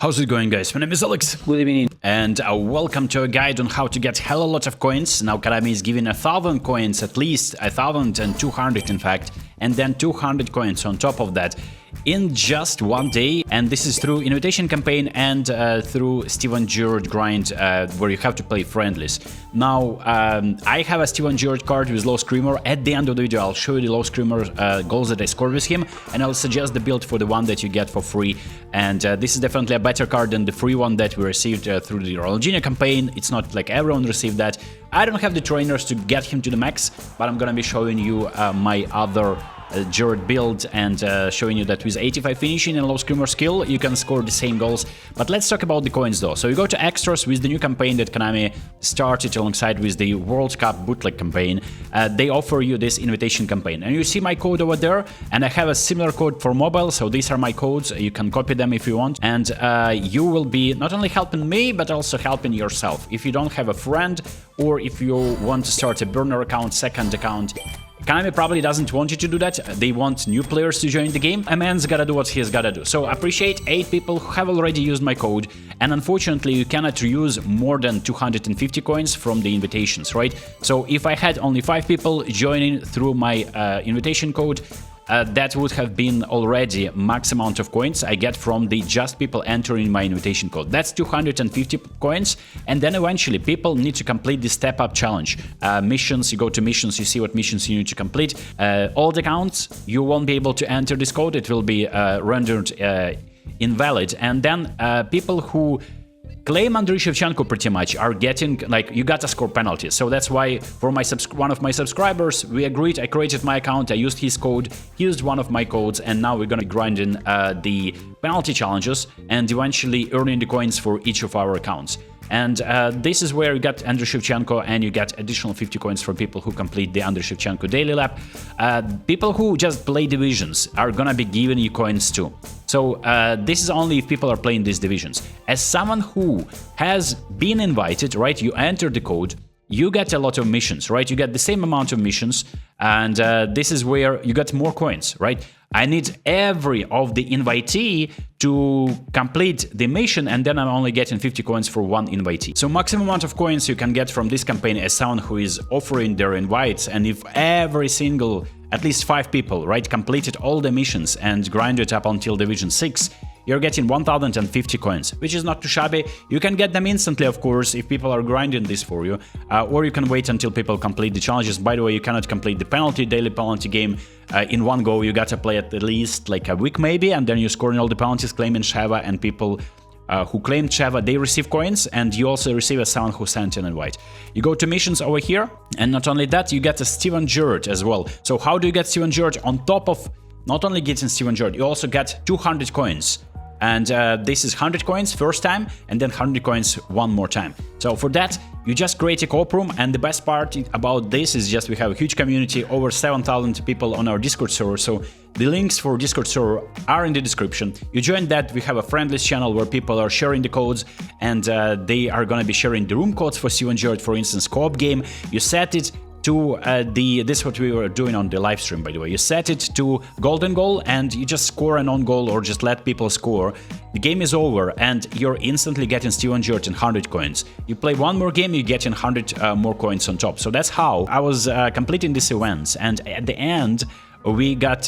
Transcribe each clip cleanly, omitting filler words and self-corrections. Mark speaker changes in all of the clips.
Speaker 1: How's it going, guys? My name is Alex.
Speaker 2: Good evening.
Speaker 1: And welcome to a guide on how to get hella lot of coins. Now Konami is giving 1,000 coins, at least 1,200 in fact, and then 200 coins on top of that in just one day. And this is through invitation campaign and through Steven Gerrard grind, where you have to play friendlies. Now I have a Steven Gerrard card with low screamer. At the end of the video I'll show you the low screamer goals that I scored with him, and I'll suggest the build for the one that you get for free. And this is definitely a better card than the free one that we received through the Ronaldinho campaign. It's not like everyone received that. I don't have the trainers to get him to the max, but I'm gonna be showing you my other Gerrard build and showing you that with 85 finishing and low screamer skill you can score the same goals. But let's talk about the coins though. So you go to extras with the new campaign that Konami started alongside with the World Cup bootleg campaign. They offer you this invitation campaign, and you see my code over there, and I have a similar code for mobile, so these are my codes. You can copy them if you want, and you will be not only helping me but also helping yourself. If you don't have a friend, or if you want to start a burner account, second account, Konami probably doesn't want you to do that. They want new players to join the game. A man's gotta do what he's gotta do. So appreciate 8 people who have already used my code, and unfortunately you cannot reuse more than 250 coins from the invitations, right? So if I had only 5 people joining through my invitation code, that would have been already max amount of coins I get from the just people entering my invitation code. That's 250 coins, and then eventually people need to complete the step up challenge. Missions, you go to missions, you see what missions you need to complete. Old accounts, you won't be able to enter this code, it will be rendered invalid. And then people who claim Andriy Shevchenko pretty much are getting, like, you gotta score penalties. So that's why for my one of my subscribers, we agreed, I created my account, I used his code, he used one of my codes, and now we're gonna be grinding the penalty challenges and eventually earning the coins for each of our accounts. And this is where you get Andriy Shevchenko, and you get additional 50 coins for people who complete the Andriy Shevchenko daily lap. People who just play divisions are gonna be giving you coins too. So this is only if people are playing these divisions. As someone who has been invited, right, you enter the code, you get a lot of missions, right? You get the same amount of missions, and this is where you get more coins, right? I need every of the invitee to complete the mission, and then I'm only getting 50 coins for one invitee. So maximum amount of coins you can get from this campaign as someone who is offering their invites, and if every single, at least 5 people, right, completed all the missions and grinded up until Division 6, you're getting 1,050 coins, which is not too shabby. You can get them instantly, of course, if people are grinding this for you, or you can wait until people complete the challenges. By the way, you cannot complete the daily penalty game in one go. You gotta play at least like a week maybe, and then you're scoring all the penalties, claiming Sheva, and people who claim Sheva, they receive coins, and you also receive as someone who sent an invite. You go to missions over here, and not only that, you get a Steven Gerrard as well. So how do you get Steven Gerrard? On top of not only getting Steven Gerrard, you also get 200 coins. And this is 100 coins first time, and then 100 coins one more time. So for that, you just create a co-op room, and the best part about this is just we have a huge community, over 7,000 people on our Discord server, so the links for Discord server are in the description. You join that, we have a friendlies channel where people are sharing the codes, and they are gonna be sharing the room codes for Steven Gerrard, for instance, co-op game. You set it to this is what we were doing on the live stream, by the way. You set it to golden goal, and you just score an own goal or just let people score. The game is over, and you're instantly getting Steven Gerrard and 100 coins. You play one more game, you get 100 more coins on top. So that's how I was completing these events, and at the end we got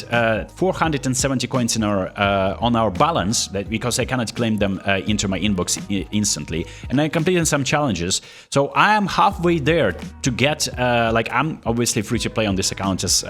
Speaker 1: 470 coins in our on our balance, that because I cannot claim them into my inbox instantly, and I completed some challenges. So I am halfway there to get like, I'm obviously free to play on this account, as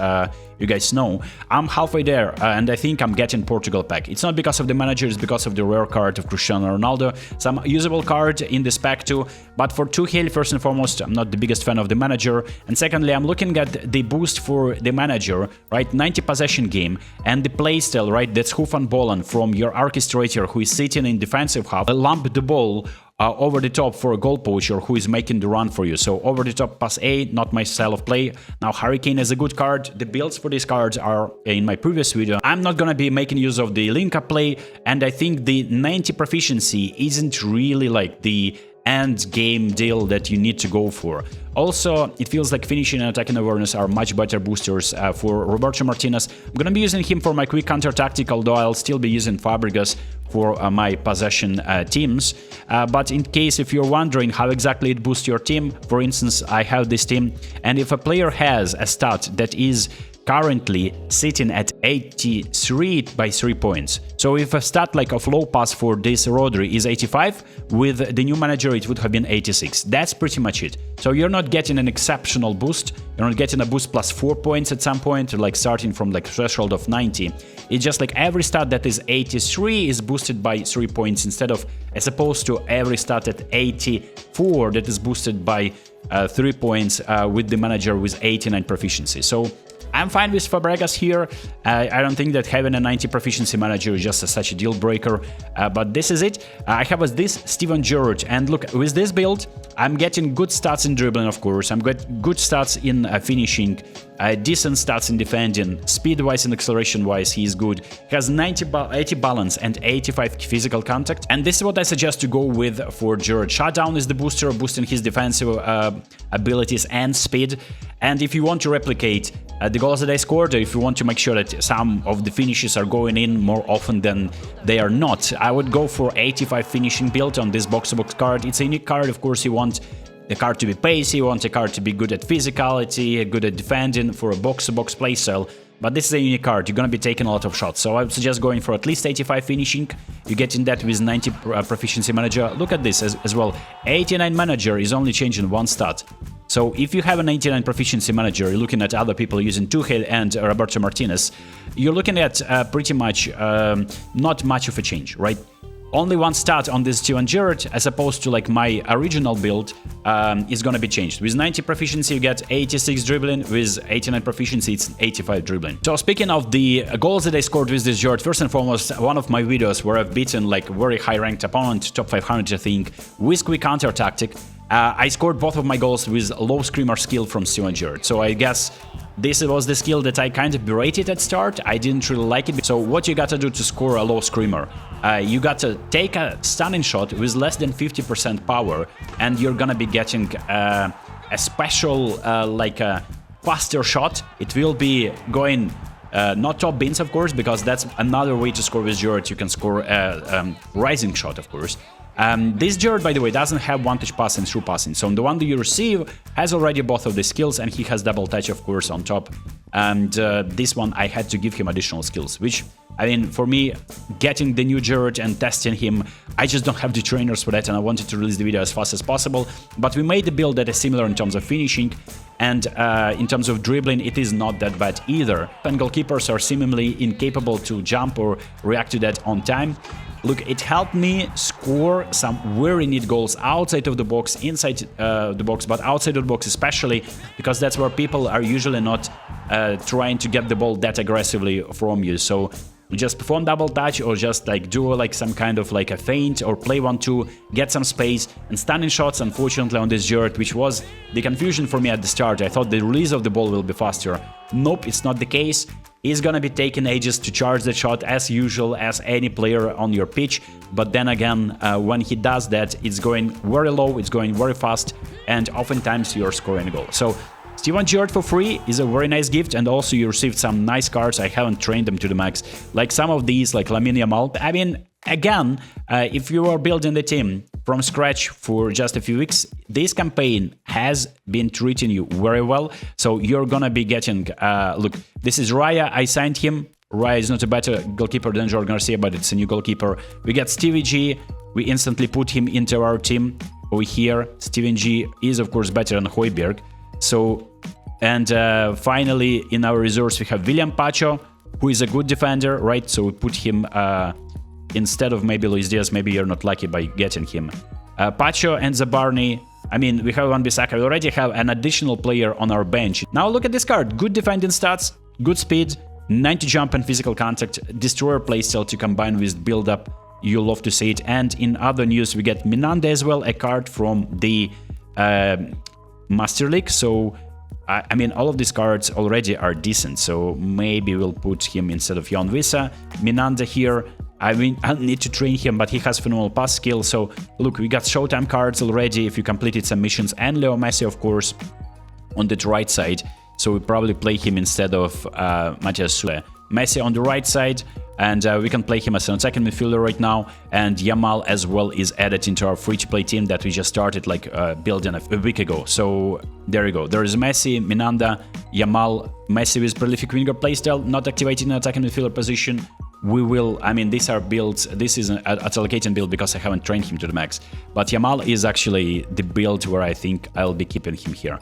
Speaker 1: you guys know. I'm halfway there, and I think I'm getting Portugal pack. It's not because of the manager, it's because of the rare card of Cristiano Ronaldo, some usable card in this pack too. But for Tuchel, first and foremost, I'm not the biggest fan of the manager, and secondly, I'm looking at the boost for the manager, right? 90 possession game, and the playstyle, right? That's Hoof and Bollen from your orchestrator who is sitting in defensive half, lump the ball over the top for a goal poacher who is making the run for you. So over the top pass A, not my style of play. Now Hurricane is a good card. The builds for these cards are in my previous video. I'm not gonna be making use of the link up play, and I think the 90 proficiency isn't really like the end game deal that you need to go for. Also, it feels like finishing and attacking awareness are much better boosters for Roberto Martinez. I'm gonna be using him for my quick counter tactic, although I'll still be using Fabregas for my possession teams. But in case if you're wondering how exactly it boosts your team, for instance, I have this team, and if a player has a stat that is currently sitting at 83 by 3 points. So if a stat like a flow pass for this Rodri is 85, with the new manager it would have been 86. That's pretty much it. So you're not getting an exceptional boost, you're not getting a boost plus 4 points at some point, or like starting from like threshold of 90. It's just like every stat that is 83 is boosted by 3 points instead of, as opposed to every stat at 84 that is boosted by 3 points with the manager with 89 proficiency. So I'm fine with Fabregas here. I don't think that having a 90 proficiency manager is just such a deal breaker, but this is it. I have this Steven Gerrard, and look, with this build, I'm getting good stats in dribbling, of course. I'm getting good stats in finishing, decent stats in defending, speed-wise and acceleration-wise, he's good. He has 80 balance and 85 physical contact, and this is what I suggest to go with for Gerrard. Shutdown is the booster, boosting his defensive abilities and speed. And if you want to replicate the goals that I scored, or if you want to make sure that some of the finishes are going in more often than they are not, I would go for 85 finishing build on this box-to-box card. It's a unique card, of course. You want the card to be pacey, you want the card to be good at physicality, good at defending for a box-to-box playstyle. But this is a unique card, you're gonna be taking a lot of shots, so I would suggest going for at least 85 finishing. You're getting that with 90 proficiency manager. Look at this as well, 89 manager is only changing one stat. So if you have a 99 proficiency manager, you're looking at other people using Tuchel and Roberto Martinez, you're looking at pretty much not much of a change, right? Only one stat on this Steven Gerrard, as opposed to like my original build, is gonna be changed. With 90 proficiency, you get 86 dribbling. With 89 proficiency, it's 85 dribbling. So speaking of the goals that I scored with this Gerrard, first and foremost, one of my videos where I've beaten like very high-ranked opponent, top 500, I think, with quick counter tactic. I scored both of my goals with low screamer skill from Steven Gerrard. So I guess this was the skill that I kind of berated at start. I didn't really like it. So what you gotta do to score a low screamer? You gotta take a stunning shot with less than 50% power, and you're gonna be getting a special, like a faster shot. It will be going not top bins, of course, because that's another way to score with Gerrard. You can score a rising shot, of course. This Gerrard, by the way, doesn't have one-touch pass and through passing, so the one that you receive has already both of the skills, and he has double touch, of course, on top. And this one, I had to give him additional skills, which, I mean, for me, getting the new Gerrard and testing him, I just don't have the trainers for that, and I wanted to release the video as fast as possible. But we made the build that is similar in terms of finishing, and in terms of dribbling, it is not that bad either. And goalkeepers are seemingly incapable to jump or react to that on time. Look, it helped me score some very neat goals outside of the box, inside the box, but outside of the box especially, because that's where people are usually not trying to get the ball that aggressively from you. So just perform double touch, or just like do like some kind of like a feint, or play 1-2, get some space, and stunning shots, unfortunately, on this Gerrard, which was the confusion for me at the start. I thought the release of the ball will be faster. Nope, it's not the case. He's gonna be taking ages to charge the shot, as usual, as any player on your pitch. But then again, when he does that, it's going very low, it's going very fast, and oftentimes you're scoring a goal. So Steven Gerrard for free is a very nice gift, and also you received some nice cards. I haven't trained them to the max, like some of these, like Lamine Yamal. I mean, again, if you are building the team from scratch for just a few weeks, this campaign has been treating you very well, so you're gonna be getting, look, this is Raya, I signed him. Raya is not a better goalkeeper than Jorge Garcia, but it's a new goalkeeper. We get Stevie G, we instantly put him into our team over here. Steven G is, of course, better than Højbjerg. So, and finally, in our reserves, we have William Pacho, who is a good defender, right? So we put him instead of maybe Luis Diaz. Maybe you're not lucky by getting him. Pacho and Zabarny. I mean, we have Wan-Bissaka. We already have an additional player on our bench. Now look at this card. Good defending stats, good speed, 90 jump and physical contact, destroyer playstyle to combine with build-up. You'll love to see it. And in other news, we get Minanda as well, a card from the Master League. So, I mean, all of these cards already are decent. So maybe we'll put him instead of Jan Visa. Minanda here. I mean, I need to train him, but he has phenomenal pass skill. So look, we got Showtime cards already if you completed some missions, and Leo Messi, of course, on the right side. So we probably play him instead of Matias Sule. Messi on the right side, and we can play him as an second midfielder right now. And Yamal as well is added into our free-to-play team that we just started like building a week ago. So there you go. There is Messi, Minanda, Yamal, Messi with prolific winger playstyle, not activating an attacking midfielder position. We will, I mean, these are builds, this is an allocating build because I haven't trained him to the max. But Yamal is actually the build where I think I'll be keeping him here.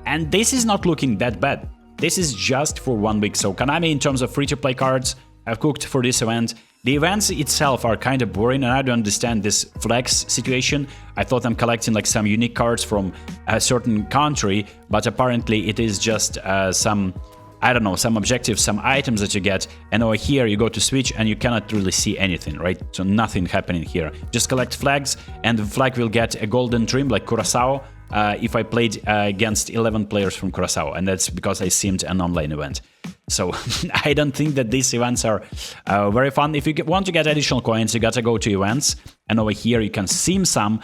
Speaker 1: And this is not looking that bad. This is just for 1 week. So Konami, in terms of free-to-play cards, I've cooked for this event. The events itself are kind of boring, and I don't understand this flex situation. I thought I'm collecting like some unique cards from a certain country, but apparently it is just some, I don't know, some objectives, some items that you get, and over here you go to switch and you cannot really see anything, right? So nothing happening here. Just collect flags, and the flag will get a golden trim like Curaçao if I played against 11 players from Curaçao, and that's because I simmed an online event. So I don't think that these events are very fun. If you want to get additional coins, you gotta go to events, and over here you can sim some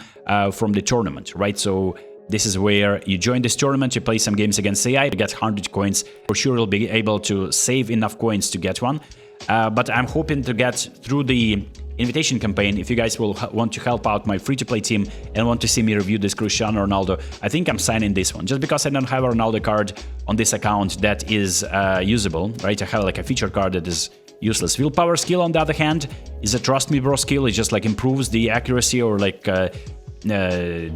Speaker 1: from the tournament, right? So this is where you join this tournament, you play some games against AI, you get 100 coins. For sure you'll be able to save enough coins to get one. But I'm hoping to get through the invitation campaign. If you guys will want to help out my free-to-play team and want to see me review this Cristiano Ronaldo, I think I'm signing this one. Just because I don't have a Ronaldo card on this account that is usable, right? I have like a feature card that is useless. Willpower skill, on the other hand, is a trust me bro skill. It just like improves the accuracy or like the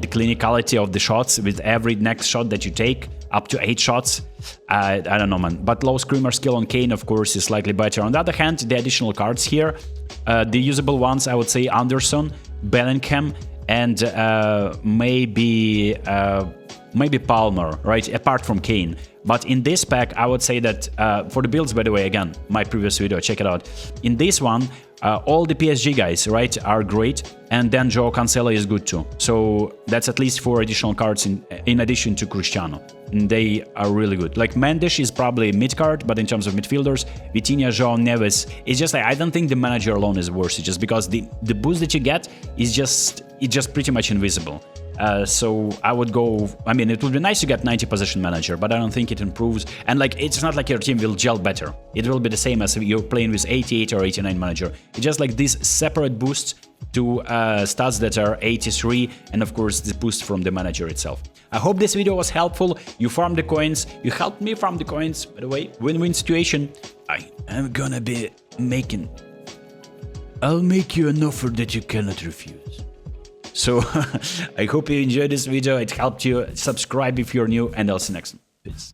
Speaker 1: clinicality of the shots with every next shot that you take, up to 8 shots. I don't know, man. But low screamer skill on Kane, of course, is slightly better. On the other hand, the additional cards here, the usable ones, I would say Anderson, Bellingham, and maybe Palmer, right? Apart from Kane. But in this pack, I would say that for the builds, by the way, again, my previous video, check it out. In this one, all the PSG guys, right, are great, and then Joao Cancelo is good too. So that's at least 4 additional cards in addition to Cristiano. And they are really good. Like Mendes is probably mid card, but in terms of midfielders, Vitinha, Joao Neves, it's just like, I don't think the manager alone is worth it, just because the boost that you get is just pretty much invisible. So I would go, I mean, it would be nice to get 90 possession manager, but I don't think it improves. And like, it's not like your team will gel better. It will be the same as if you're playing with 88 or 89 manager. It's just like these separate boosts to stats that are 83, and of course the boost from the manager itself. I hope this video was helpful. You farmed the coins, you helped me farm the coins, by the way. Win-win situation. I am gonna be making... I'll make you an offer that you cannot refuse. So I hope you enjoyed this video, it helped you. Subscribe if you're new, and I'll see you next time. Peace.